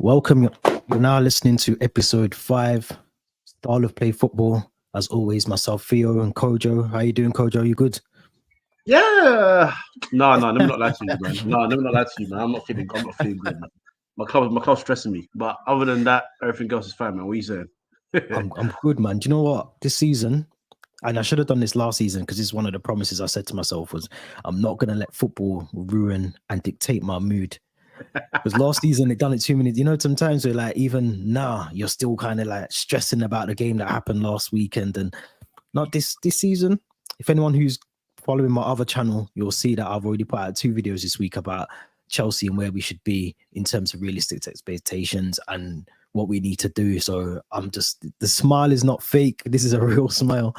Welcome. You're now listening to episode 5, Style of Play Football. As always, myself, Theo, and Kojo. How you doing, Kojo? You good? Yeah. No, let me not lie to you, man. No, let me not lie to you, man. I'm not feeling good, man. My club's stressing me. But other than that, everything else is fine, man. What are you saying? I'm good, man. Do you know what? This season, and I should have done this last season because this is one of the promises I said to myself was I'm not going to let football ruin and dictate my mood. Because last season it done it too many. You know, sometimes we're like, even now you're still kind of like stressing about the game that happened last weekend, and not this season. If anyone who's following my other channel, you'll see that I've already put out 2 videos this week about Chelsea and where we should be in terms of realistic expectations and what we need to do. So I'm just, the smile is not fake. This is a real smile.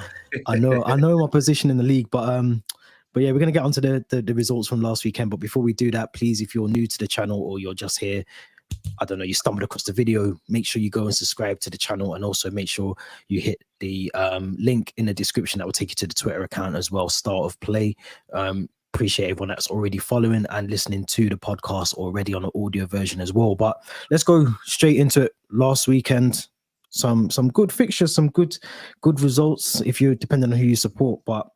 I know my position in the league, but yeah, we're going to get onto the results from last weekend. But before we do that, please, if you're new to the channel or you're just here, I don't know, you stumbled across the video, make sure you go and subscribe to the channel, and also make sure you hit the link in the description that will take you to the Twitter account as well, Start of Play. Appreciate everyone that's already following and listening to the podcast already on the audio version as well. But let's go straight into it. Last weekend, some good fixtures, some good results if you're depending on who you support. But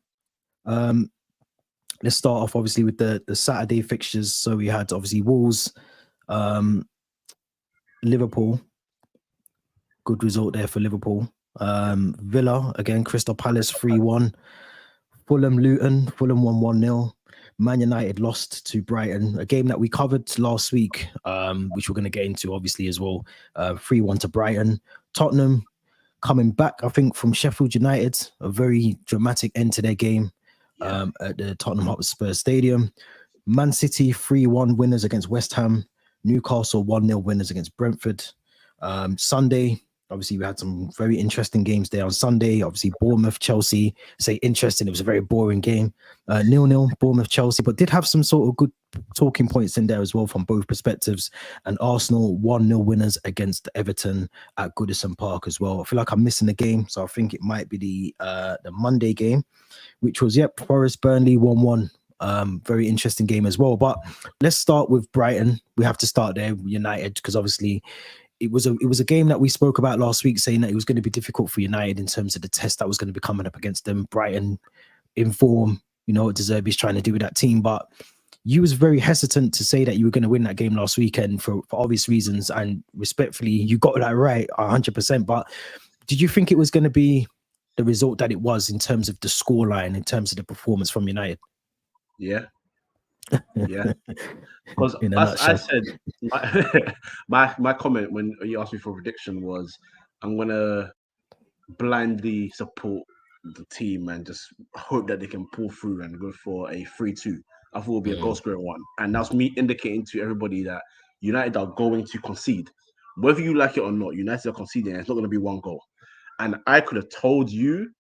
let's start off obviously with the Saturday fixtures. So we had obviously Wolves, Liverpool, good result there for Liverpool. Villa again, Crystal Palace 3-1. Fulham, Luton, Fulham won 1-0. Man United lost to Brighton, a game that we covered last week, which we're going to get into obviously as well. 3-1 to Brighton. Tottenham coming back, I think, from Sheffield United, a very dramatic end to their game at the Tottenham Hotspur Stadium. Man City 3-1 winners against West Ham. Newcastle 1-0 winners against Brentford. Sunday, obviously we had some very interesting games there on Sunday. Obviously Bournemouth, Chelsea, say interesting. It was a very boring game. 0-0 Bournemouth, Chelsea, but did have some sort of good talking points in there as well from both perspectives. And Arsenal 1-0 winners against Everton at Goodison Park as well. I feel like I'm missing the game, so I think it might be the Monday game, which was Forest Burnley 1-1. Very interesting game as well. But let's start with Brighton. We have to start there, United, because obviously it was a game that we spoke about last week, saying that it was going to be difficult for United in terms of the test that was going to be coming up against them. Brighton in form, you know what De Zerbi's trying to do with that team. But you was very hesitant to say that you were going to win that game last weekend for obvious reasons, and respectfully, you got that right 100%. But did you think it was going to be the result that it was in terms of the scoreline, in terms of the performance from United? Yeah. Because as I said, my comment when you asked me for a prediction was, I'm gonna blindly support the team and just hope that they can pull through and go for a 3-2. I thought it would be a goal scoring one, and that's me indicating to everybody that United are going to concede, whether you like it or not. United are conceding, and it's not going to be one goal. And I could have told you,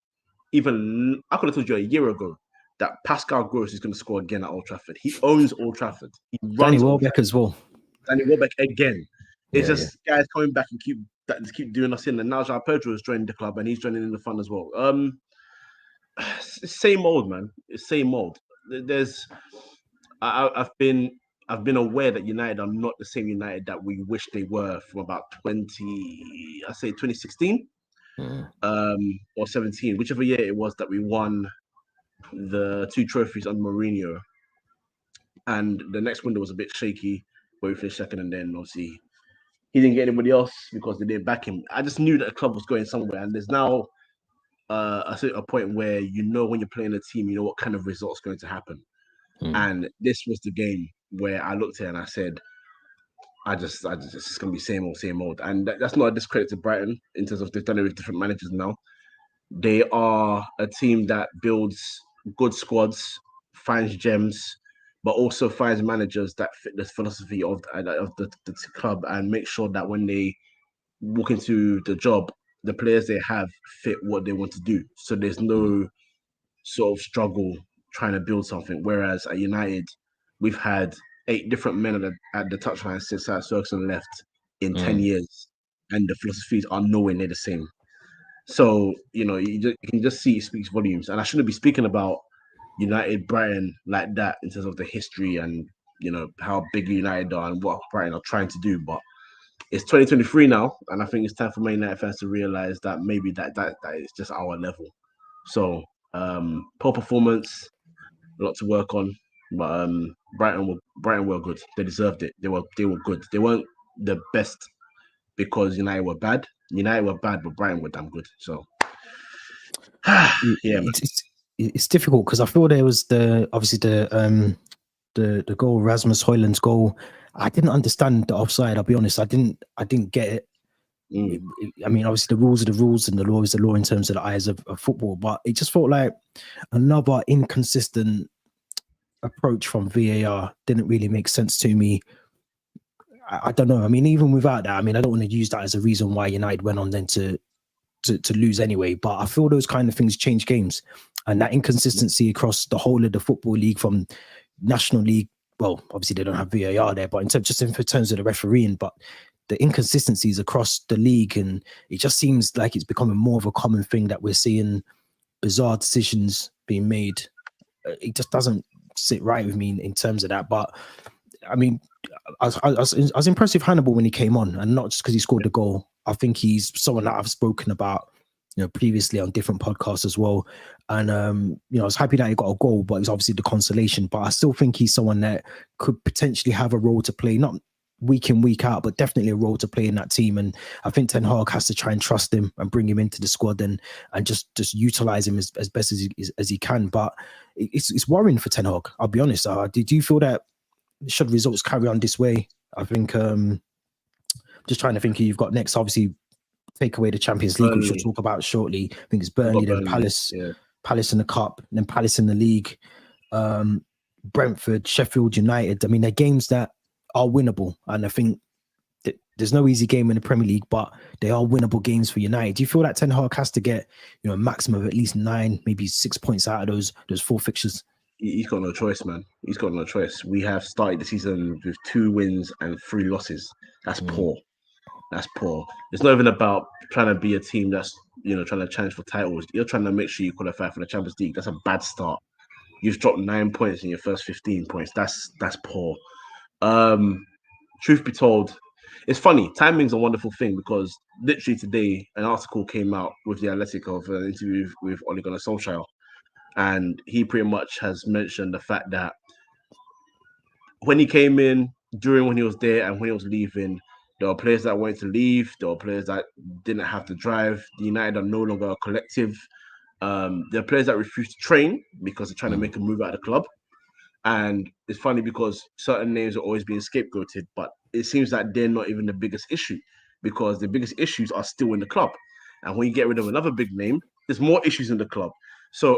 a year ago, that Pascal Gross is going to score again at Old Trafford. He owns Old Trafford. He runs Danny Welbeck as well. Danny Welbeck again. It's guys coming back and keep doing us in. And now João Pedro has joined the club and he's joining in the fun as well. Same old, man. It's same old. I've been aware that United are not the same United that we wish they were from about 2016 or 17, whichever year it was that we won the 2 trophies on Mourinho, and the next window was a bit shaky where we finished second, and then obviously he didn't get anybody else because they didn't back him. I just knew that the club was going somewhere, and there's now a point where you know when you're playing a team, you know what kind of result's going to happen. And this was the game where I looked at it and I said, it's going to be same old. And that's not a discredit to Brighton in terms of they've done it with different managers now. They are a team that builds good squads, finds gems, but also finds managers that fit the philosophy of the club and make sure that when they walk into the job, the players they have fit what they want to do. So there's no sort of struggle trying to build something. Whereas at United, we've had 8 different men at the touchline since Alex Ferguson left in 10 years, and the philosophies are nowhere near the same. So, you know, you can just see it speaks volumes. And I shouldn't be speaking about United, Brighton like that in terms of the history and, you know, how big United are and what Brighton are trying to do. But it's 2023 now, and I think it's time for Man United fans to realize that maybe that is just our level. So poor performance, a lot to work on. But Brighton were good. They deserved it. They were good. They weren't the best because United were bad. United were bad, but Brighton were damn good. So yeah, man. It's difficult because I feel there was obviously the goal, Rasmus Højlund's goal. I didn't understand the offside. I'll be honest. I didn't get it. I mean, obviously the rules are the rules and the law is the law in terms of the eyes of football, but it just felt like another inconsistent approach from VAR. Didn't really make sense to me. I don't know. I mean, even without that, I mean, I don't want to use that as a reason why United went on then to lose anyway. But I feel those kind of things change games, and that inconsistency across the whole of the football league, from National League. Well, obviously they don't have VAR there, but in terms of the refereeing, but the inconsistencies across the league, and it just seems like it's becoming more of a common thing that we're seeing bizarre decisions being made. It just doesn't sit right with me in terms of that. But I mean, I was impressed with Hannibal when he came on, and not just because he scored the goal. I think he's someone that I've spoken about, previously on different podcasts as well. And I was happy that he got a goal, but it's obviously the consolation. But I still think he's someone that could potentially have a role to play, not week in, week out, but definitely a role to play in that team. And I think Ten Hag has to try and trust him and bring him into the squad and just utilize him as best as he can. But it's worrying for Ten Hag. I'll be honest. Did you feel that should results carry on this way? I think just trying to think who you've got next. Obviously, take away the Champions League, which we'll talk about shortly. I think it's Burnley, then Palace, Palace in the Cup, then Palace in the league. Brentford, Sheffield United. I mean, they're games that are winnable, and I think that there's no easy game in the Premier League, but they are winnable games for United. Do you feel that Ten Hag has to get a maximum of at least 9, maybe 6 points out of those 4 fixtures? He's got no choice, man. He's got no choice. We have started the season with 2 wins and 3 losses. That's poor. That's poor. It's not even about trying to be a team that's trying to challenge for titles. You're trying to make sure you qualify for the Champions League. That's a bad start. You've dropped 9 points in your first 15 points. That's poor. Truth be told, it's funny. Timing's a wonderful thing because literally today an article came out with the Athletic of an interview with Ole Gunnar Solskjaer, and he pretty much has mentioned the fact that when he came in, during when he was there and when he was leaving, there were players that wanted to leave. There were players that didn't have to drive. The United are no longer a collective. There are players that refuse to train because they're trying to make a move out of the club. And it's funny because certain names are always being scapegoated, but it seems like they're not even the biggest issue because the biggest issues are still in the club. And when you get rid of another big name, there's more issues in the club. So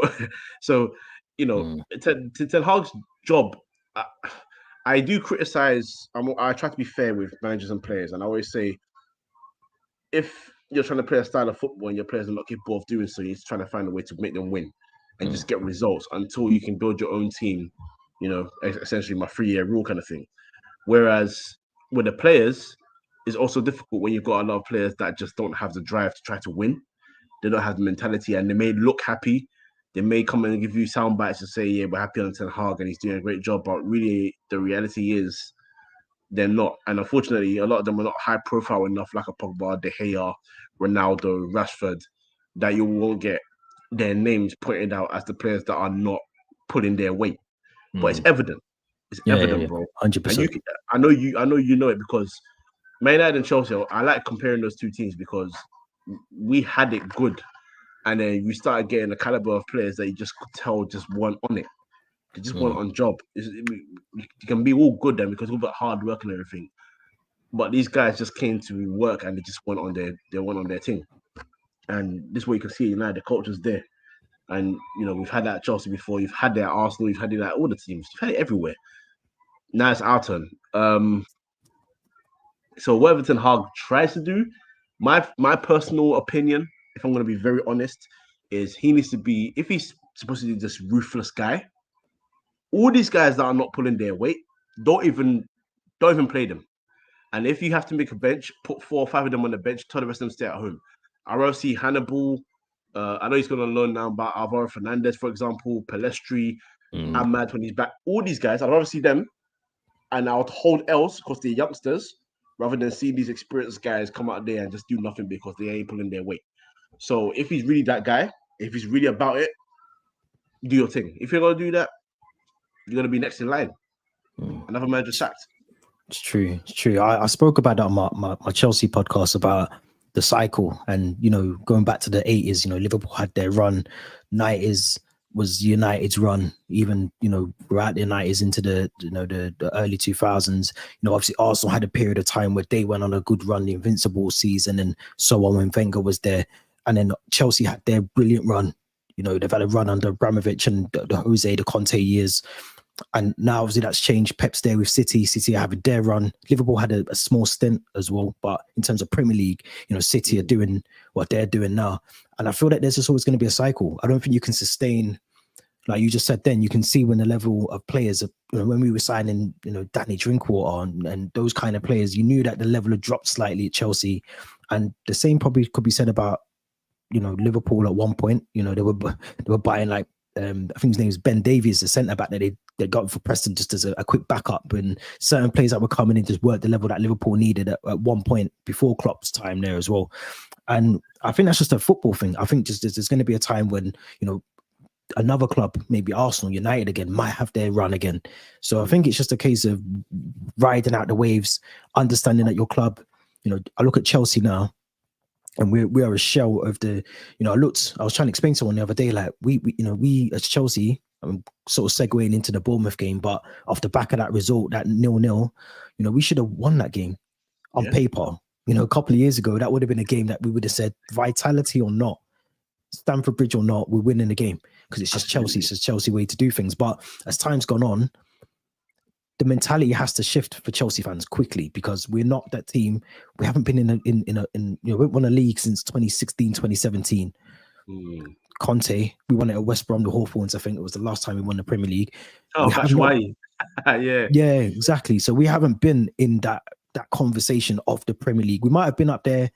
Ten Hag's job, I do criticize. I try to be fair with managers and players, and I always say, if you're trying to play a style of football and your players are not capable of doing so, you're trying to find a way to make them win and just get results until you can build your own team. Essentially my 3-year rule kind of thing. Whereas with the players, it's also difficult when you've got a lot of players that just don't have the drive to try to win. They don't have the mentality, and they may look happy. They may come and give you sound bites and say, yeah, we're happy on Ten Hag and he's doing a great job. But really, the reality is they're not. And unfortunately, a lot of them are not high profile enough, like a Pogba, De Gea, Ronaldo, Rashford, that you won't get their names pointed out as the players that are not pulling their weight. But it's evident. It's evident, bro. 100%. I know you know it because Man United and Chelsea, I like comparing those two teams because we had it good. And then we started getting a caliber of players that you just could tell just weren't on it. They just weren't on job. You can be all good then because all about hard work and everything. But these guys just came to work and they just went on their thing. And this is what you can see United, the culture's there. And we've had that at Chelsea before. You've had that at Arsenal. You've had it at all the teams. You've had it everywhere. Now it's our turn. So whatever Ten Hag tries to do, my personal opinion, if I'm going to be very honest, is he needs to be, if he's supposed to be this ruthless guy, all these guys that are not pulling their weight, don't even play them. And if you have to make a bench, put 4 or 5 of them on the bench, tell the rest of them stay at home. I rather see Hannibal. I know he's going to learn now about Alvaro Fernandez, for example, Pelestri, Ahmad when he's back. All these guys, I'd rather see them. And I would hold else because they're youngsters rather than see these experienced guys come out there and just do nothing because they ain't pulling their weight. So if he's really that guy, if he's really about it, do your thing. If you're gonna do that, you're gonna be next in line. Another man just sacked. It's true. It's true. I spoke about that on my Chelsea podcast about the cycle, and going back to the 80s. Liverpool had their run. 90s was United's run. Even throughout the 90s into the early 2000s. Obviously Arsenal had a period of time where they went on a good run, the invincible season, and so on when Wenger was there. And then Chelsea had their brilliant run. They've had a run under Abramovich and the Jose, the Conte years. And now obviously that's changed. Pep's there with City. City are having their run. Liverpool had a small stint as well. But in terms of Premier League, City are doing what they're doing now. And I feel that there's just always going to be a cycle. I don't think you can sustain, like you just said then, you can see when the level of players, when we were signing, Danny Drinkwater and those kind of players, you knew that the level had dropped slightly at Chelsea. And the same probably could be said about, Liverpool at one point. They were buying like, I think his name is Ben Davies, the centre back that they got for Preston just as a quick backup, and certain players that were coming in just weren't the level that Liverpool needed at one point before Klopp's time there as well. And I think that's just a football thing. I think just there's going to be a time when another club, maybe Arsenal, United again, might have their run again. So I think it's just a case of riding out the waves, understanding that your club. I look at Chelsea now. And we are a shell of the, I was trying to explain to someone the other day, like we as Chelsea, I'm sort of segueing into the Bournemouth game, but off the back of that result, that 0-0, we should have won that game on paper. A couple of years ago, that would have been a game that we would have said, vitality or not, Stamford Bridge or not, we're winning the game because it's just Chelsea. It's just Chelsea way to do things. But as time's gone on, the mentality has to shift for Chelsea fans quickly, because we're not that team. We haven't been we haven't won a league since 2016, 2017. Conte, we won it at West Brom, the Hawthorns. I think it was the last time we won the Premier League. Oh, that's why. Yeah, exactly. So we haven't been in that conversation of the Premier League. We might have been up there,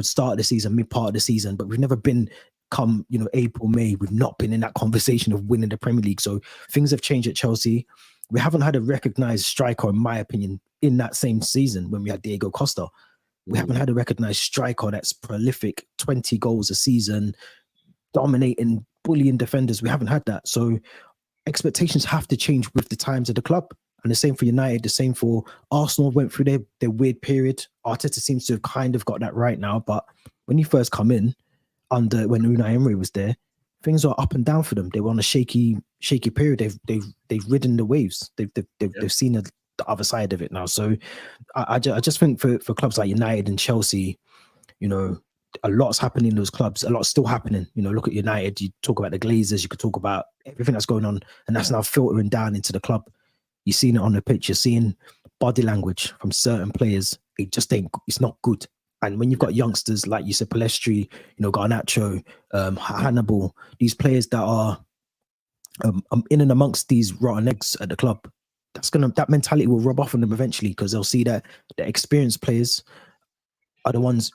start of the season, mid part of the season, but we've never been come, April, May. We've not been in that conversation of winning the Premier League. So things have changed at Chelsea. We haven't had a recognised striker, in my opinion, in that same season when we had Diego Costa. We haven't had a recognised striker that's prolific, 20 goals a season, dominating, bullying defenders. We haven't had that. So expectations have to change with the times of the club. And the same for United, the same for Arsenal, went through their weird period. Arteta seems to have kind of got that right now. But when you first come in, when Unai Emery was there, things are up and down for them. They were on a shaky period. They've ridden the waves. They've seen the other side of it now. So I just think for clubs like United and Chelsea, a lot's happening in those clubs. A lot's still happening. Look at United. You talk about the Glazers. You could talk about everything that's going on, and that's now filtering down into the club. You're seeing it on the pitch. You're seeing body language from certain players. It just ain't. It's not good. And when you've got youngsters like you said, Palestri, Garnacho, Hannibal, these players that are in and amongst these rotten eggs at the club, that mentality will rub off on them eventually, because they'll see that the experienced players are the ones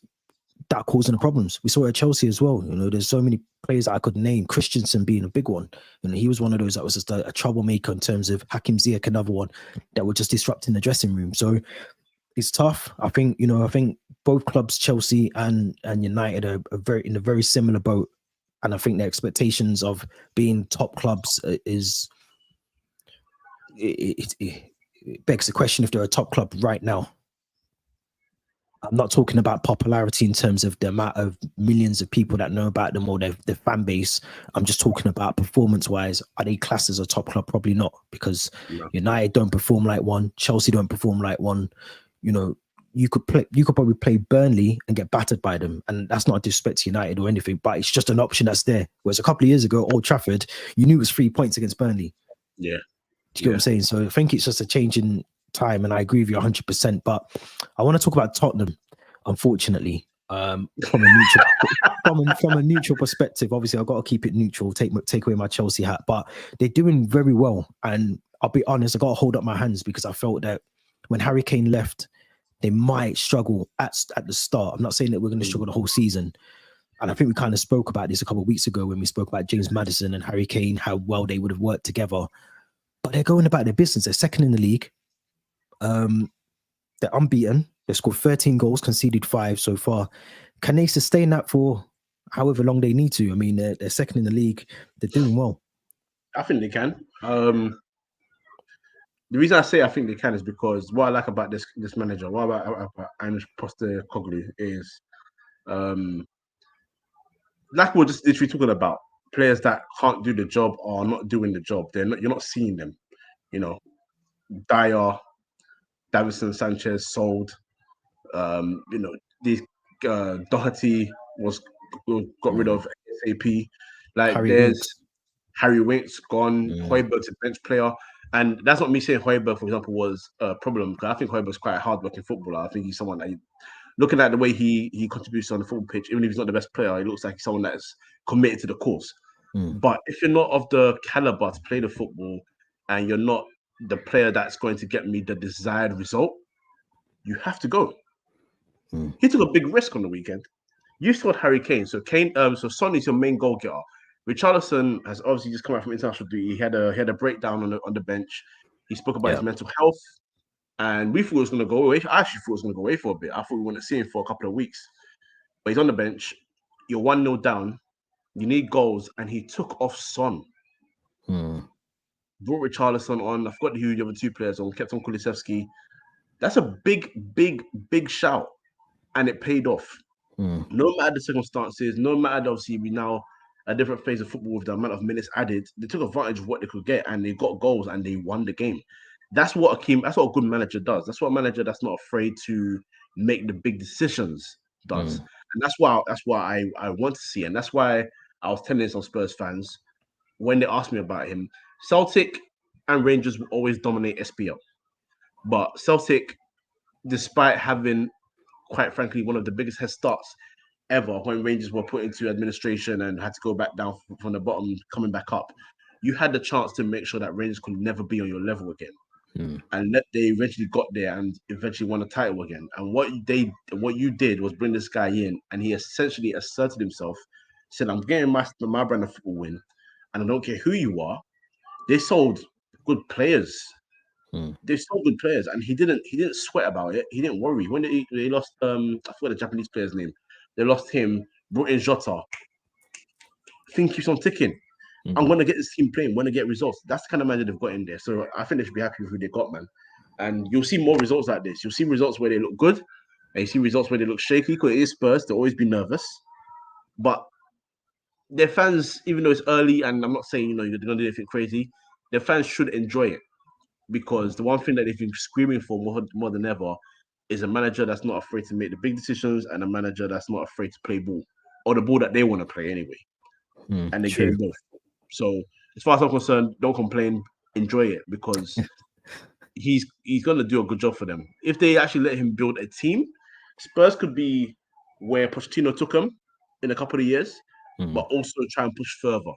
that are causing the problems. We saw it at Chelsea as well. There's so many players that I could name. Christensen being a big one. He was one of those that was just a troublemaker in terms of Hakim Ziyech, another one that were just disrupting the dressing room. So it's tough. I think both clubs, Chelsea and United, are in a very similar boat, and I think the expectations of being top clubs it begs the question if they're a top club right now. I'm not talking about popularity in terms of the amount of millions of people that know about them or their fan base. I'm just talking about performance-wise. Are they classed as a top club? Probably not, because United don't perform like one. Chelsea don't perform like one. You could probably play Burnley and get battered by them, and that's not a disrespect to United or anything, but it's just an option that's there. Whereas a couple of years ago, Old Trafford, you knew it was 3 points against Burnley. Yeah, do you get what I'm saying? So I think it's just a change in time, and I agree with you 100%. But I want to talk about Tottenham, unfortunately, from a neutral perspective. Obviously, I've got to keep it neutral, take away my Chelsea hat, but they're doing very well. And I'll be honest, I got to hold up my hands, because I felt that when Harry Kane left, they might struggle at the start. I'm not saying that we're going to struggle the whole season. And I think we kind of spoke about this a couple of weeks ago when we spoke about James Maddison and Harry Kane, how well they would have worked together. But they're going about their business. They're second in the league. They're unbeaten. They scored 13 goals, conceded 5 so far. Can they sustain that for however long they need to? I mean, they're second in the league. They're doing well. I think they can. The reason I say I think they can is because what I like about this manager, what about Ange Postecoglou is, like we we're just literally talking about, players that can't do the job or are not doing the job. You're not seeing them. You know, Dyer, Davinson Sanchez sold. You know, these Doherty got rid of SAP. Like Harry there's Winks. Harry Winks gone. Højbjerg's a bench player, and that's not me saying Højbjerg, for example, was a problem. Because I think Højbjerg's quite a hard-working footballer. I think he's someone that, looking at the way he contributes on the football pitch, even if he's not the best player, he looks like someone that's committed to the cause. But if you're not of the caliber to play the football, and you're not the player that's going to get me the desired result, you have to go. He took a big risk on the weekend. You scored Harry Kane, so so Son is your main goal getter. Richarlison has obviously just come out from international duty. He had a breakdown on the bench. He spoke about his mental health, and we thought he was going to go away. I actually thought he was going to go away for a bit. I thought we wouldn't see him for a couple of weeks, but he's on the bench. You're 1-0 down. You need goals, and he took off Son. Brought Richarlison on. I forgot who the other two players on. Kept on Kulusevski. That's a big, big, big shout, and it paid off. No matter the circumstances, no matter obviously we now a different phase of football with the amount of minutes added, they took advantage of what they could get and they got goals and they won the game. That's what a good manager does. That's what a manager that's not afraid to make the big decisions does. And that's why I want to see. And that's why I was telling some Spurs fans when they asked me about him. Celtic and Rangers will always dominate SPL. But Celtic, despite having, quite frankly, one of the biggest head starts ever when Rangers were put into administration and had to go back down from the bottom, coming back up, you had the chance to make sure that Rangers could never be on your level again. And they eventually got there and eventually won the title again. And what you did was bring this guy in, and he essentially asserted himself, said, I'm getting my brand of football win, and I don't care who you are. They sold good players. They sold good players, and he didn't sweat about it. He didn't worry. When they lost, I forgot the Japanese player's name. They lost him, brought in Jota. Thing keeps on ticking. I'm going to get this team playing. I'm going to get results. That's the kind of manager they've got in there. So I think they should be happy with who they got, man. And you'll see more results like this. You'll see results where they look good, and you see results where they look shaky, because it is Spurs. They'll always be nervous. But their fans, even though it's early, and I'm not saying, they're going to do anything crazy, their fans should enjoy it. Because the one thing that they've been screaming for more than ever is a manager that's not afraid to make the big decisions, and a manager that's not afraid to play ball, or the ball that they want to play anyway. And they're getting both. So as far as I'm concerned, don't complain, enjoy it, because he's going to do a good job for them. If they actually let him build a team, Spurs could be where Pochettino took them in a couple of years, but also try and push further.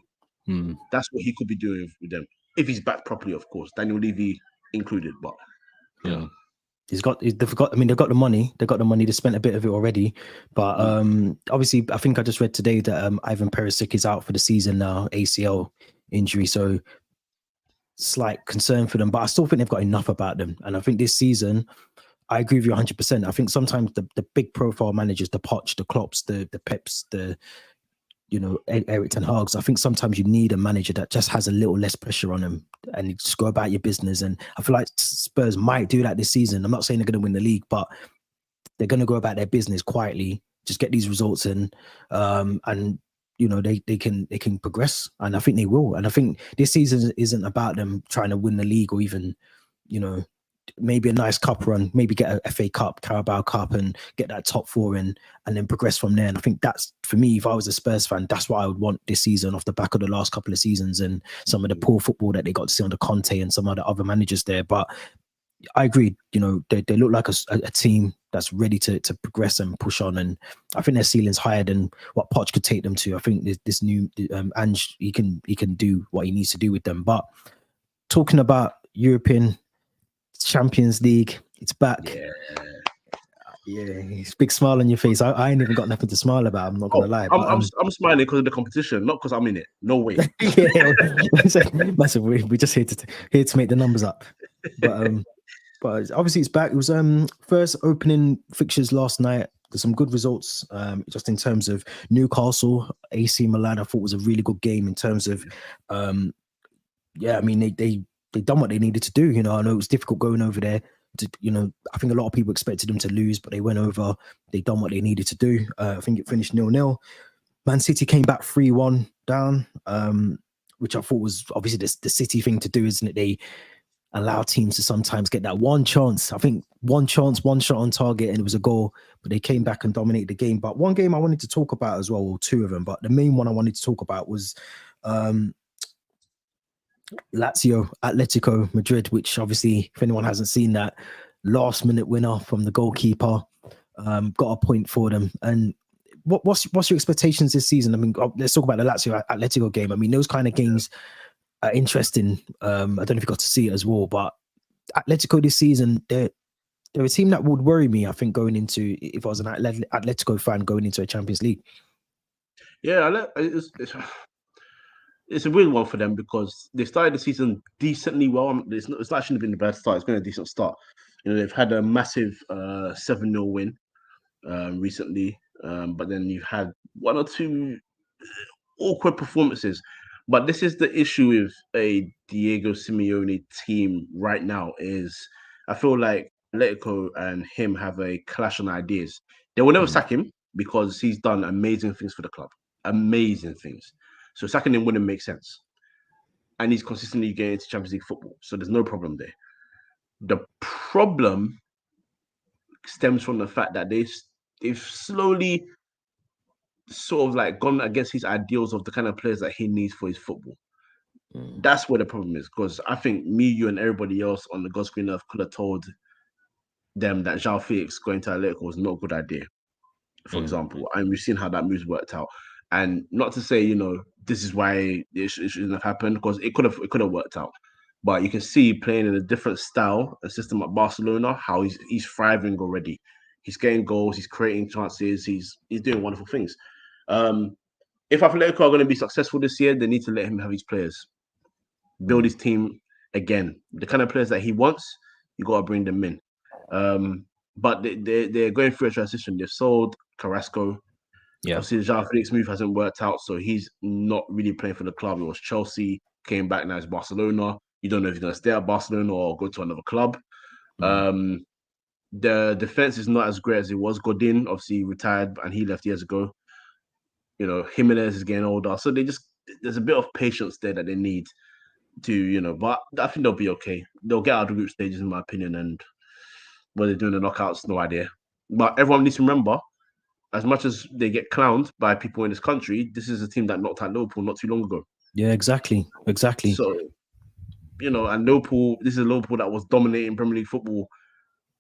That's what he could be doing with them. If he's backed properly, of course, Daniel Levy included. But they've got the money. They've got the money. They spent a bit of it already. But obviously, I think I just read today that Ivan Perisic is out for the season now, ACL injury. So slight concern for them. But I still think they've got enough about them. And I think this season, I agree with you 100%. I think sometimes the big profile managers, the Poch, the Klopps, the Peps, Eric Ten Hag's, I think sometimes you need a manager that just has a little less pressure on him and you just go about your business. And I feel like Spurs might do that this season. I'm not saying they're going to win the league, but they're going to go about their business quietly, just get these results in, and they can progress, and I think they will. And I think this season isn't about them trying to win the league or even, maybe a nice cup run, maybe get a FA Cup, Carabao Cup, and get that top 4 in, and then progress from there. And I think that's, for me, if I was a Spurs fan, that's what I would want this season, off the back of the last couple of seasons and some of the poor football that they got to see under Conte and some of the other managers there. But I agree, they look like a team that's ready to progress and push on, and I think their ceiling's higher than what Poch could take them to. I think this new Ange, he can do what he needs to do with them. But talking about European Champions League, it's back. It's big smile on your face. I ain't even got nothing to smile about. I'm not gonna lie. I'm smiling because of the competition, not because I'm in it. No way. Massive. We're just here to make the numbers up. But But obviously it's back. It was first opening fixtures last night. There's some good results just in terms of Newcastle, AC Milan. I thought was a really good game in terms of I mean they done what they needed to do. You know, I know it was difficult going over there. I think a lot of people expected them to lose, but they went over. They done what they needed to do. I think it finished 0-0. Man City came back 3-1 down, which I thought was obviously the City thing to do, isn't it? They allow teams to sometimes get that one chance. I think one chance, one shot on target, and it was a goal. But they came back and dominated the game. But one game I wanted to talk about as well, or two of them. But the main one I wanted to talk about was Lazio, Atletico Madrid, which obviously, if anyone hasn't seen that, last minute winner from the goalkeeper, got a point for them. And what's your expectations this season? I mean, let's talk about the Lazio Atletico game. I mean, those kind of games are interesting. I don't know if you got to see it as well, but Atletico this season, they're a team that would worry me, I think, going into, if I was an Atletico fan going into a Champions League. Yeah, it's a weird one for them because they started the season decently well. It's not shouldn't have been a bad start. It's been a decent start. You know, they've had a massive 7-0 win recently, but then you've had one or two awkward performances. But this is the issue with a Diego Simeone team right now is I feel like Atletico and him have a clash on ideas. They will never sack him because he's done amazing things for the club. Amazing things. So sacking him wouldn't make sense. And he's consistently getting into Champions League football. So there's no problem there. The problem stems from the fact that they've slowly sort of like gone against his ideals of the kind of players that he needs for his football. That's where the problem is. Because I think me, you, and everybody else on the God's green earth could have told them that João Felix going to Atletico was not a good idea, for example. And we've seen how that move's worked out. And not to say, you know, this is why it shouldn't have happened, because it could have worked out. But you can see playing in a different style, a system at Barcelona, how he's thriving already. He's getting goals, he's creating chances, he's doing wonderful things. If Atletico are going to be successful this year, they need to let him have his players, build his team again. The kind of players that he wants, you got to bring them in. But they're going through a transition. They've sold Carrasco. Yeah. Obviously, the João Felix move hasn't worked out, so he's not really playing for the club. It was Chelsea, came back, now it's Barcelona. You don't know if he's going to stay at Barcelona or go to another club. The defense is not as great as it was. Godin obviously retired and he left years ago. You know, Jimenez is getting older. So there's a bit of patience there that they need to, you know, but I think they'll be okay. They'll get out of the group stages, in my opinion, and whether they're doing the knockouts, no idea. But everyone needs to remember, as much as they get clowned by people in this country, this is a team that knocked out Liverpool not too long ago. Yeah, exactly. So, you know, and this is a Liverpool that was dominating Premier League football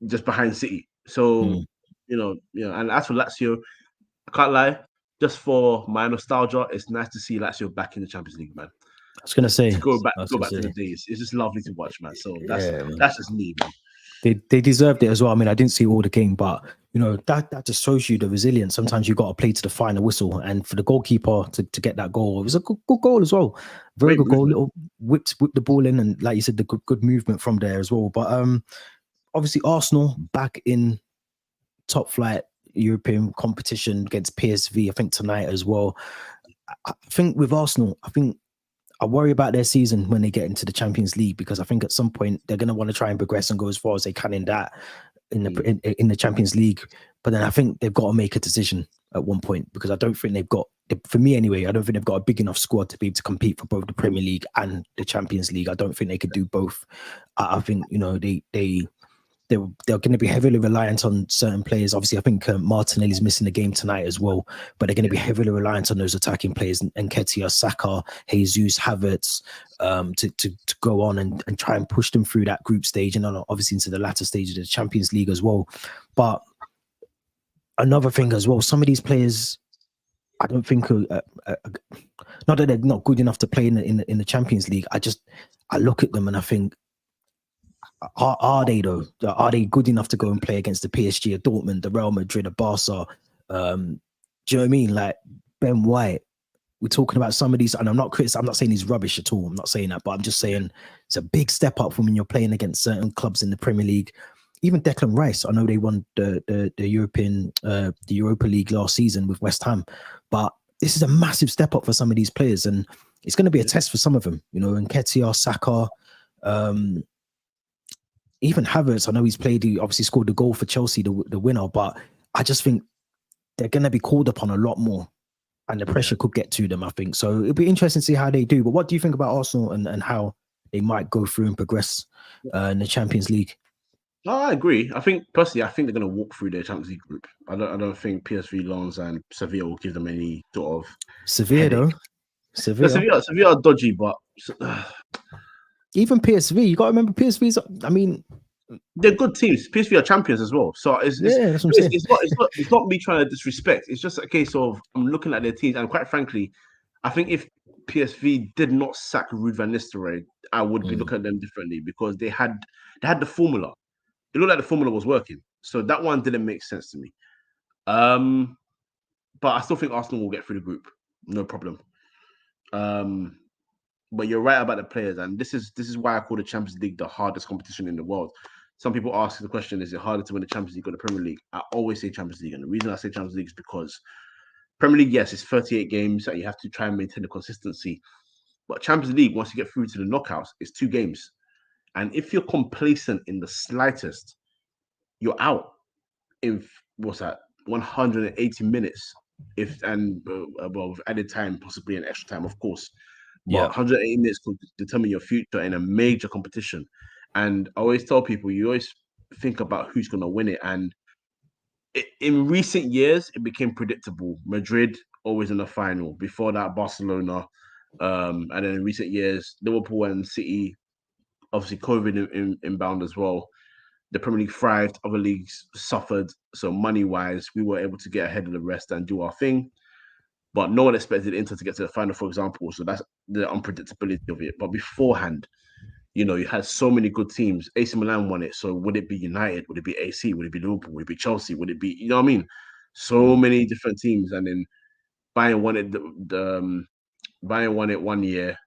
just behind City. So, you know, and as for Lazio, I can't lie, just for my nostalgia, it's nice to see Lazio back in the Champions League, man. I was gonna say, to go back to the days. It's just lovely to watch, man. So that's just me, man. They deserved it as well. I mean, I didn't see all the game, but you know that just shows you the resilience. Sometimes you got to play to the final whistle, and for the goalkeeper to get that goal, it was a good goal as well. Very good goal. Little whipped the ball in, and like you said, the good movement from there as well. But obviously Arsenal back in top flight European competition against PSV. I think tonight as well. I think with Arsenal, I worry about their season when they get into the Champions League, because I think at some point they're going to want to try and progress and go as far as they can in the Champions League. But then I think they've got to make a decision at one point, because I don't think they've got, for me anyway, I don't think they've got a big enough squad to be able to compete for both the Premier League and the Champions League. I don't think they could do both. I think, you know, they're going to be heavily reliant on certain players. Obviously, I think Martinelli's missing the game tonight as well, but they're going to be heavily reliant on those attacking players, and Nketiah, Saka, Jesus, Havertz, to go on and try and push them through that group stage, and then obviously into the latter stage of the Champions League as well. But another thing as well, some of these players, I don't think not that they're not good enough to play in the Champions League. I look at them and I think, are they though? Are they good enough to go and play against the PSG, or Dortmund, the Real Madrid, or Barca? Do you know what I mean? Like Ben White, we're talking about some of these, and I'm not saying he's rubbish at all. I'm not saying that, but I'm just saying it's a big step up from when you're playing against certain clubs in the Premier League. Even Declan Rice, I know they won the Europa League last season with West Ham, but this is a massive step up for some of these players, and it's going to be a test for some of them. You know, Nketiah, Saka, even Havertz. I know he obviously scored the goal for Chelsea, the winner, but I just think they're going to be called upon a lot more, and the pressure could get to them, I think. So it'll be interesting to see how they do. But what do you think about Arsenal and how they might go through and progress in the Champions League? No, I agree. I think personally, they're going to walk through their Champions League group. I don't think PSV, Lens, and Sevilla will give them any sort of Sevilla headache. though. Sevilla are dodgy, but even PSV, you got to remember PSV's. I mean, they're good teams. PSV are champions as well. So that's what I'm saying. It's not me trying to disrespect. It's just a case of I'm looking at their teams, and quite frankly, I think if PSV did not sack Ruud van Nistelrooy, I would be looking at them differently because they had the formula. It looked like the formula was working. So that one didn't make sense to me. But I still think Arsenal will get through the group. No problem. But you're right about the players, and this is why I call the Champions League the hardest competition in the world. Some people ask the question, is it harder to win the Champions League or the Premier League? I always say Champions League. And the reason I say Champions League is because Premier League, yes, it's 38 games and you have to try and maintain the consistency. But Champions League, once you get through to the knockouts, it's 2 games. And if you're complacent in the slightest, you're out in, 180 minutes. With added time, possibly an extra time, of course. But 180 minutes could determine your future in a major competition. And I always tell people, you always think about who's going to win it. And in recent years, it became predictable. Madrid always in the final. Before that, Barcelona. And then in recent years, Liverpool and City, obviously COVID inbound as well. The Premier League thrived, other leagues suffered. So money-wise, we were able to get ahead of the rest and do our thing. But no one expected Inter to get to the final, for example. So that's the unpredictability of it. But beforehand, you had so many good teams. AC Milan won it. So would it be United? Would it be AC? Would it be Liverpool? Would it be Chelsea? Would it be, you know what I mean? So many different teams. And then Bayern won it. Bayern won it 1 year.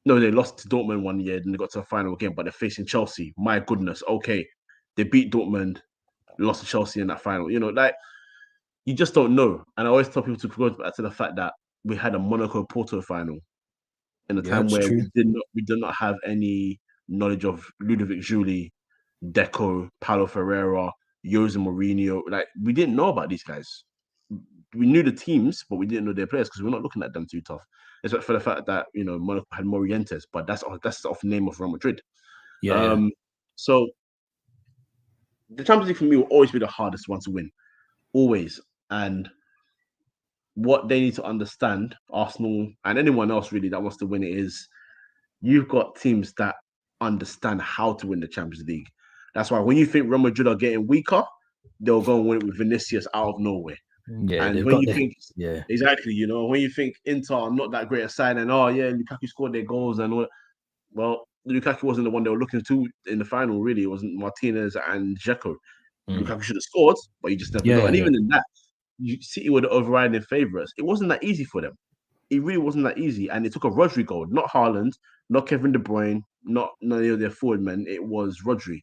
No, they lost to Dortmund 1 year. Then they got to the final again. But they're facing Chelsea. My goodness. Okay, they beat Dortmund, lost to Chelsea in that final. You just don't know. And I always tell people to go back to the fact that we had a Monaco Porto final in a time where we did not have any knowledge of Ludovic Giuli, Deco, Paulo Ferreira, Jose Mourinho. Like, we didn't know about these guys. We knew the teams, but we didn't know their players because we're not looking at them too tough. Except for the fact that Monaco had Morientes, but that's off the name of Real Madrid. So the Champions League for me will always be the hardest one to win. Always. And what they need to understand, Arsenal and anyone else really that wants to win it, is you've got teams that understand how to win the Champions League. That's why when you think Real Madrid are getting weaker, they'll go and win it with Vinicius out of nowhere. Yeah, and when you think exactly, when you think Inter are not that great a side, and Lukaku scored their goals and all, well, Lukaku wasn't the one they were looking to in the final. Really, it wasn't Martinez and Dzeko. Lukaku should have scored, but you just never know. And even in that, City were the overriding favourites. It wasn't that easy for them. It really wasn't that easy, and it took a Rodri goal, not Haaland, not Kevin De Bruyne, not none of their forward men. It was Rodri,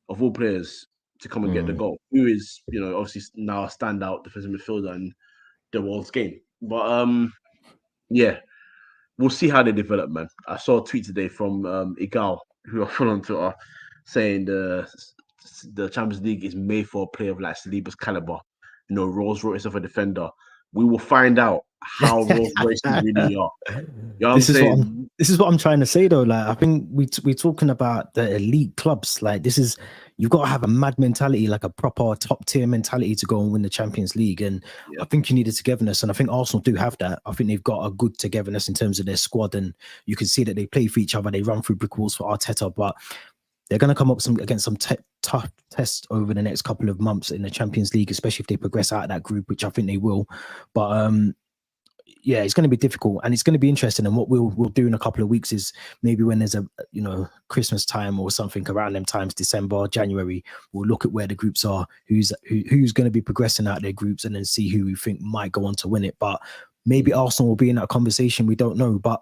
of all players, to come and get the goal. Who is, obviously now a standout defensive midfielder in the world's game. But we'll see how they develop, man. I saw a tweet today from Igal, who I follow on Twitter, saying the Champions League is made for a player of like Saliba's caliber. Rolls Royce of a defender. We will find out how Rolls Royce really are. This is what I'm trying to say though. Like, I think we're talking about the elite clubs. Like, you've got to have a mad mentality, like a proper top tier mentality to go and win the Champions League. And I think you need a togetherness, and I think Arsenal do have that. I think they've got a good togetherness in terms of their squad, and you can see that they play for each other. They run through brick walls for Arteta, but they're going to come up against some tough tests over the next couple of months in the Champions League, especially if they progress out of that group, which I think they will. But it's going to be difficult, and it's going to be interesting. And what we'll do in a couple of weeks is maybe when there's a Christmas time or something around them times, December, January, we'll look at where the groups are, who's going to be progressing out their groups, and then see who we think might go on to win it. But Maybe Arsenal will be in that conversation. We don't know. But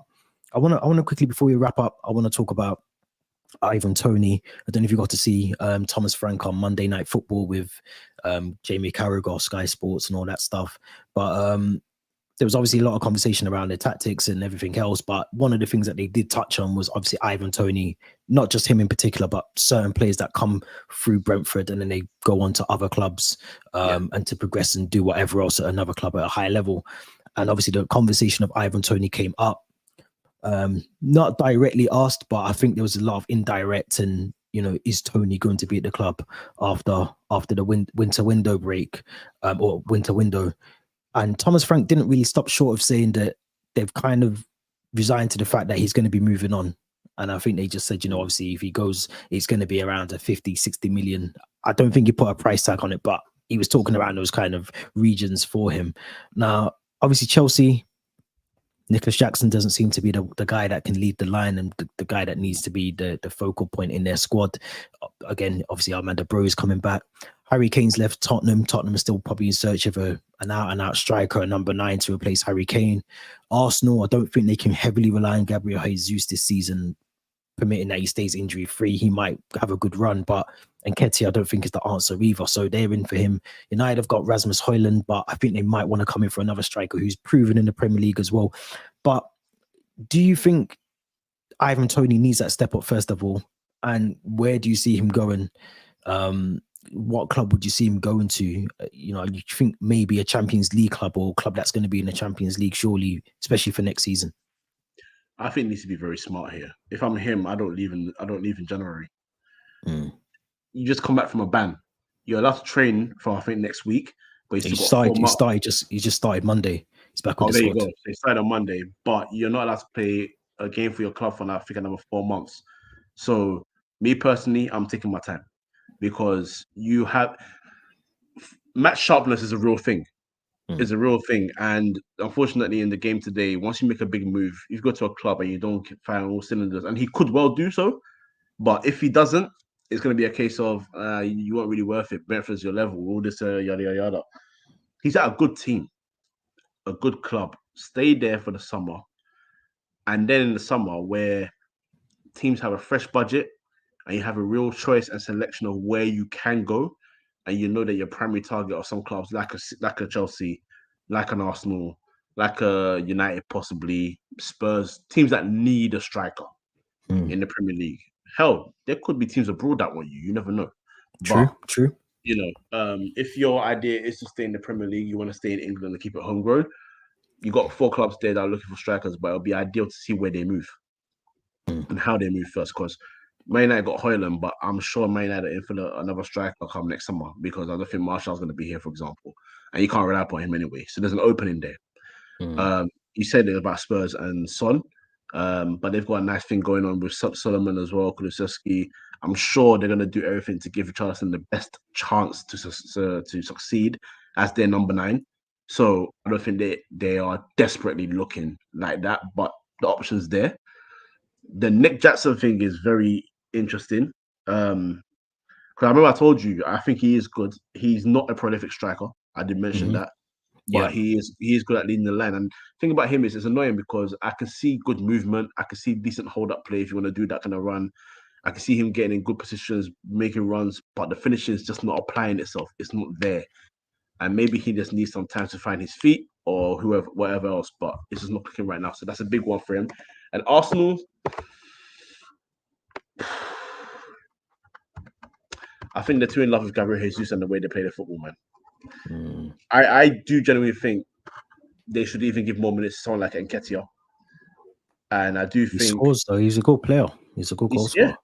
I want to quickly, before we wrap up, I want to talk about Ivan Toney. I don't know if you got to see Thomas Frank on Monday Night Football with Jamie Carragher, Sky Sports, and all that stuff. But there was obviously a lot of conversation around their tactics and everything else. But one of the things that they did touch on was obviously Ivan Toney, not just him in particular, but certain players that come through Brentford and then they go on to other clubs and to progress and do whatever else at another club at a high level. And obviously the conversation of Ivan Toney came up. Not directly asked, but I think there was a lot of indirect and, is Toney going to be at the club after the winter window break or winter window? And Thomas Frank didn't really stop short of saying that they've kind of resigned to the fact that he's going to be moving on. And I think they just said, obviously if he goes, it's going to be around a 50, 60 million. I don't think he put a price tag on it, but he was talking around those kind of regions for him. Now, obviously Chelsea, Nicholas Jackson doesn't seem to be the guy that can lead the line and the guy that needs to be the focal point in their squad. Again, obviously Armando Broja is coming back. Harry Kane's left Tottenham. Tottenham is still probably in search of an out-and-out striker, a number 9 to replace Harry Kane. Arsenal, I don't think they can heavily rely on Gabriel Jesus this season, permitting that he stays injury-free. He might have a good run, but Nketiah I don't think is the answer either. So they're in for him. United have got Rasmus Højlund, but I think they might want to come in for another striker who's proven in the Premier League as well. But do you think Ivan Toney needs that step up first of all? And where do you see him going? What club would you see him going to? You think maybe a Champions League club or a club that's going to be in the Champions League, surely, especially for next season? I think he needs to be very smart here. If I'm him, I don't leave in January. You just come back from a ban. You're allowed to train for I think next week, but he just started Monday. He's back with the there squad. You go. They started on Monday, but you're not allowed to play a game for your club for I think another 4 months. So me personally, I'm taking my time because you have match sharpness is a real thing. Is a real thing, and unfortunately, in the game today, once you make a big move, you go to a club and you don't fire all cylinders, and he could well do so, but if he doesn't, it's going to be a case of you weren't really worth it. Brentford's your level, all this yada yada yada. He's at a good team, a good club. Stay there for the summer, and then in the summer, where teams have a fresh budget and you have a real choice and selection of where you can go, and you know that your primary target are some clubs like a Chelsea, like an Arsenal, like a United, possibly Spurs, teams that need a striker in the Premier League. Hell, there could be teams abroad that want you. You never know. True. If your idea is to stay in the Premier League, you want to stay in England and keep it homegrown. You got 4 clubs there that are looking for strikers, but it'll be ideal to see where they move and how they move first, because Man United got Højlund, but I'm sure Man United are in for another striker come next summer, because I don't think Martial's going to be here, for example, and you can't rely upon him anyway. So there's an opening there. You said it about Spurs and Son, but they've got a nice thing going on with Solomon as well, Kulusevski. I'm sure they're going to do everything to give Richarlison the best chance to succeed as their number 9. So I don't think they are desperately looking like that, but the option's there. The Nick Jackson thing is very interesting. Because I remember I told you, I think he is good. He's not a prolific striker. I did mention that. But he is good at leading the line. And the thing about him is it's annoying because I can see good movement. I can see decent hold-up play if you want to do that kind of run. I can see him getting in good positions, making runs, but the finishing is just not applying itself. It's not there. And maybe he just needs some time to find his feet or whatever else, but it's just not clicking right now. So that's a big one for him. And Arsenal, I think they're too in love with Gabriel Jesus and the way they play the football, man. I do genuinely think they should even give more minutes to someone like Nketiah. And I do think... He scores, though. He's a good player. He's a good goal scorer. Yeah,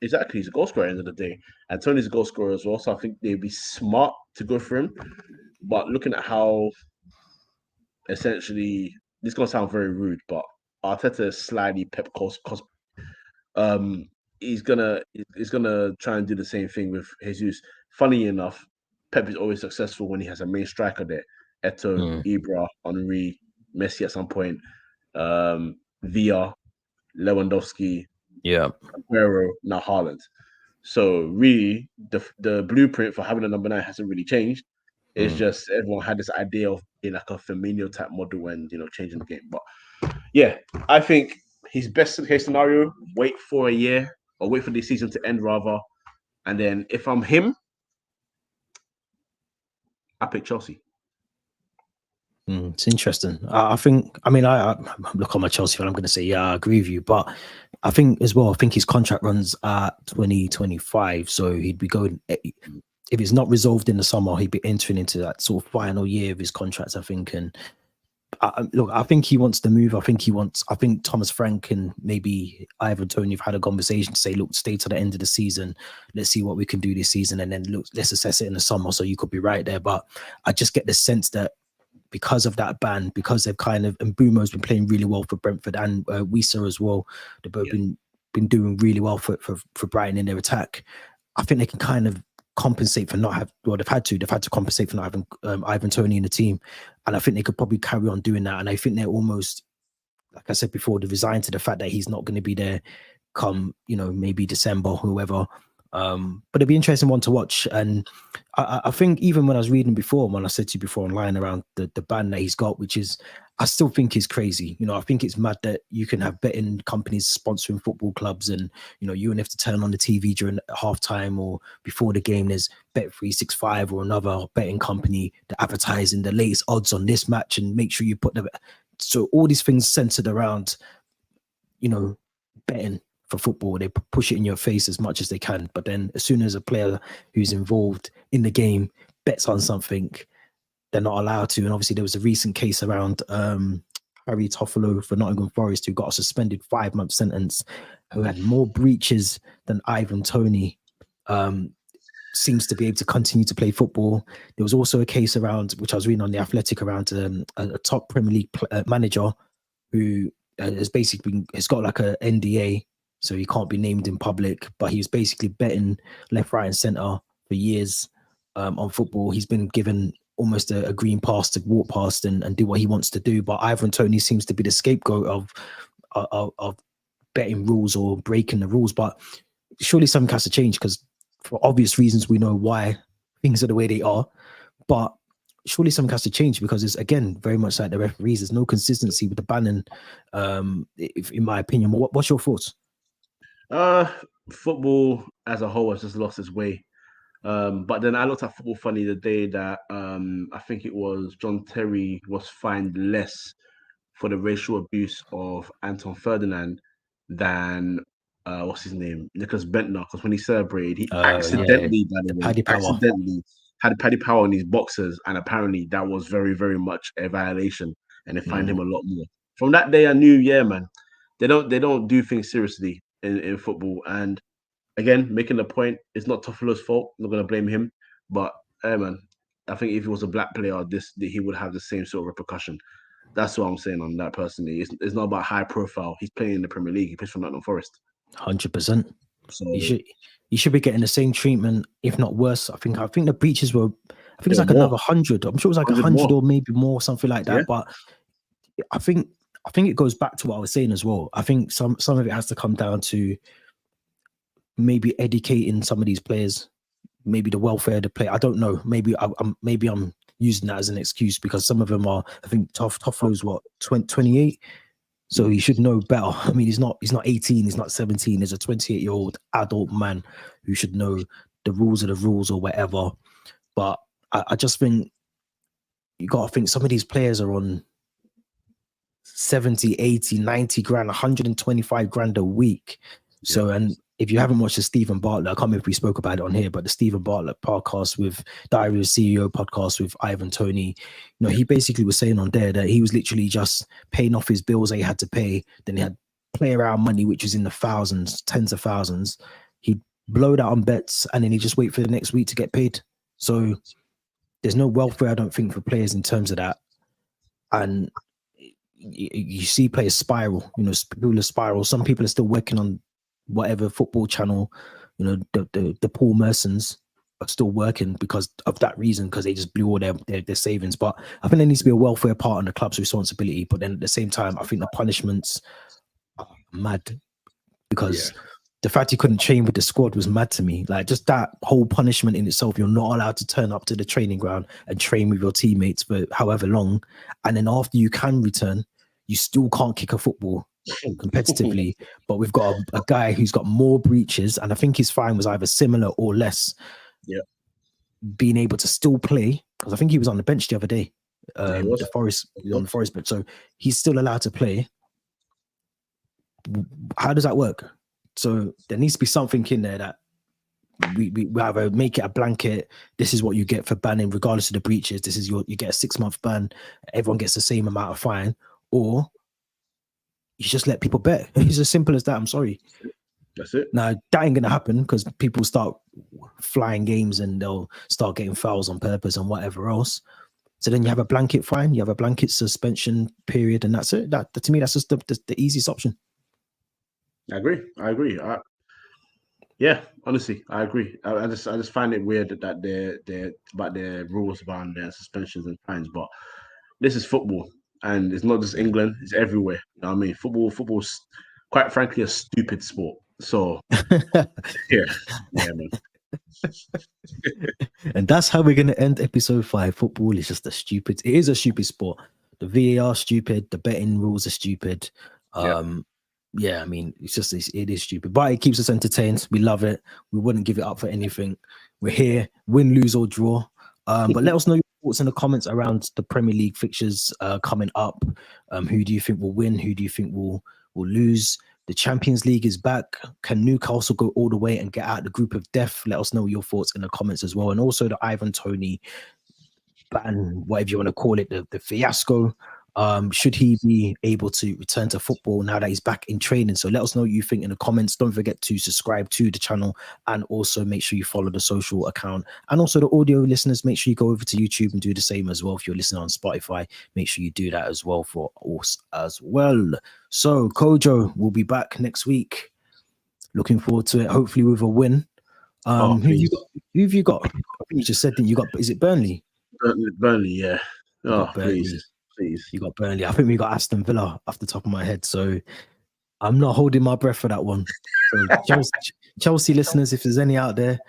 exactly. He's a goal scorer at the end of the day. And Tony's a goal scorer as well, so I think they'd be smart to go for him. But looking at how, essentially, this is going to sound very rude, but Arteta is slightly Pep he's gonna try and do the same thing with Jesus. Funny enough, Pep is always successful when he has a main striker there. Eto'o, Ibra, Henry, Messi at some point, Villa, Lewandowski, Aguero, now Haaland. So really, the blueprint for having a number 9 hasn't really changed. It's just everyone had this idea of in like a Firmino type model and changing the game. But yeah, I think his best case scenario: wait for a year or wait for the season to end rather, and then if I'm him, I pick Chelsea. It's interesting. I think. I mean, I look on my Chelsea fan. I'm going to say, yeah, I agree with you. But I think as well. I think his contract runs at 2025, so he'd be going. If it's not resolved in the summer, he'd be entering into that sort of final year of his contract, I think. And look, I think he wants to move. I think Thomas Frank and maybe Ivan Toney have had a conversation to say, look, stay to the end of the season. Let's see what we can do this season, and then look, let's assess it in the summer. So you could be right there, but I just get the sense that because of that ban, because they've kind of, and Bumo's been playing really well for Brentford and Wisa as well. They've both been doing really well for Brighton in their attack. I think they can kind of compensate for not having, well, they've had to compensate for not having Ivan Toney in the team. And I think they could probably carry on doing that. And I think they're almost, like I said before, they're resigned to the fact that he's not going to be there come, maybe December or whoever. But it'd be an interesting one to watch. And I think even when I was reading before, when I said to you before online around the ban that he's got, which is, I still think is crazy. I think it's mad that you can have betting companies sponsoring football clubs, and you wouldn't have to turn on the TV during halftime or before the game. There's Bet365 or another betting company that advertising the latest odds on this match and make sure you put the. So all these things centered around, betting for football. They push it in your face as much as they can, but then as soon as a player who's involved in the game bets on something, they're not allowed to. And obviously there was a recent case around Harry Toffolo for Nottingham Forest, who got a suspended 5-month sentence, who had more breaches than Ivan Toney, seems to be able to continue to play football. There was also a case around, which I was reading on The Athletic, around a top Premier League manager who has got like a NDA, so he can't be named in public, but he was basically betting left, right, and centre for years on football. He's been given almost a green pass to walk past and do what he wants to do. But Ivan Toney seems to be the scapegoat of betting rules or breaking the rules. But surely something has to change, because for obvious reasons we know why things are the way they are. But surely something has to change, because it's, again, very much like the referees. There's no consistency with the banning, in my opinion. What's your thoughts? Football as a whole has just lost its way. But then I looked at Football Funny the day that I think it was John Terry was fined less for the racial abuse of Anton Ferdinand than what's his name, Nicholas Bentner, because when he celebrated, he accidentally, by the way, accidentally had Paddy Power in his boxers, and apparently that was very, very much a violation, and they fined him a lot more. From that day, I knew, yeah, man, they don't do things seriously in football. And again, making the point, it's not Toffolo's fault. I'm not going to blame him. But, hey, man, I think if he was a black player, he would have the same sort of repercussion. That's what I'm saying on that personally. It's not about high profile. He's playing in the Premier League. He plays for Nottingham Forest. 100%. So you should be getting the same treatment, if not worse. I think the breaches were, I think it's like another 100. I'm sure it was like 100 or maybe more, something like that. Yeah. But I think it goes back to what I was saying as well. I think some of it has to come down to maybe educating some of these players, maybe the welfare of the player. I don't know. Maybe I'm using that as an excuse, because some of them are, I think Toffolo's what, 28? So he should know better. I mean, he's not 18, he's not 17. He's a 28-year-old adult man who should know the rules are the rules or whatever. But I just think you got to think some of these players are on 70, 80, 90 grand, 125 grand a week. So, and if you haven't watched the Stephen Bartlett, I can't remember if we spoke about it on here, but the Stephen Bartlett podcast with Diary of a CEO podcast with Ivan Toney, he basically was saying on there that he was literally just paying off his bills that he had to pay. Then he had play around money, which was in the thousands, tens of thousands. He'd blow that on bets, and then he'd just wait for the next week to get paid. So there's no welfare, I don't think, for players in terms of that. And you see players spiral, people spiral. Some people are still working on whatever football channel, the Paul Mersons are still working because of that reason, because they just blew all their savings. But I think there needs to be a welfare part on the club's responsibility. But then at the same time, I think the punishments are mad, because the fact he couldn't train with the squad was mad to me. Like, just that whole punishment in itself. You're not allowed to turn up to the training ground and train with your teammates for however long. And then after you can return, you still can't kick a football competitively. But we've got a guy who's got more breaches, and I think his fine was either similar or less. Yeah. Being able to still play, because I think he was on the bench the other day. He was. The Forest on the Forest bench. So he's still allowed to play. How does that work? So there needs to be something in there that we either make it a blanket. This is what you get for banning, regardless of the breaches. This is you get a 6-month ban. Everyone gets the same amount of fine, or you just let people bet. It's as simple as that. I'm sorry. That's it. Now that ain't gonna happen because people start flying games and they'll start getting fouls on purpose and whatever else. So then you have a blanket fine, you have a blanket suspension period, and that's it. That to me, that's just the easiest option. I agree. Yeah, honestly, I agree. I just find it weird that they're about their rules around their suspensions and fines. But this is football, and it's not just England; it's everywhere. You know what I mean? Football's quite frankly a stupid sport. So yeah, man. And that's how we're going to end episode 5. Football is just it is a stupid sport. The VAR stupid, the betting rules are stupid. Yeah, I mean, it is stupid, but it keeps us entertained. We love it. We wouldn't give it up for anything. We're here, win, lose, or draw. But let us know your thoughts in the comments around the Premier League fixtures coming up. Who do you think will win? Who do you think will lose? The Champions League is back. Can Newcastle go all the way and get out the group of death? Let us know your thoughts in the comments as well. And also the Ivan Toney ban, whatever you want to call it, the fiasco. Should he be able to return to football now that he's back in training? So let us know what you think in the comments. Don't forget to subscribe to the channel and also make sure you follow the social account. And also the audio listeners, make sure you go over to YouTube and do the same as well. If you're listening on Spotify, make sure you do that as well for us as well. So Kojo will be back next week. Looking forward to it. Hopefully with a win. Who have you got? I think you just said that you got. Is it Burnley? Burnley, yeah. Oh, please. You got Burnley. I think we got Aston Villa off the top of my head. So I'm not holding my breath for that one. So Chelsea listeners, if there's any out there,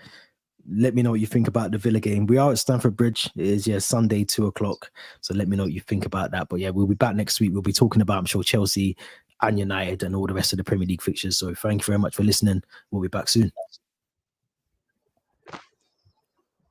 let me know what you think about the Villa game. We are at Stamford Bridge. It is Sunday 2:00. So let me know what you think about that. But yeah, we'll be back next week. We'll be talking about, I'm sure, Chelsea and United and all the rest of the Premier League fixtures. So thank you very much for listening. We'll be back soon.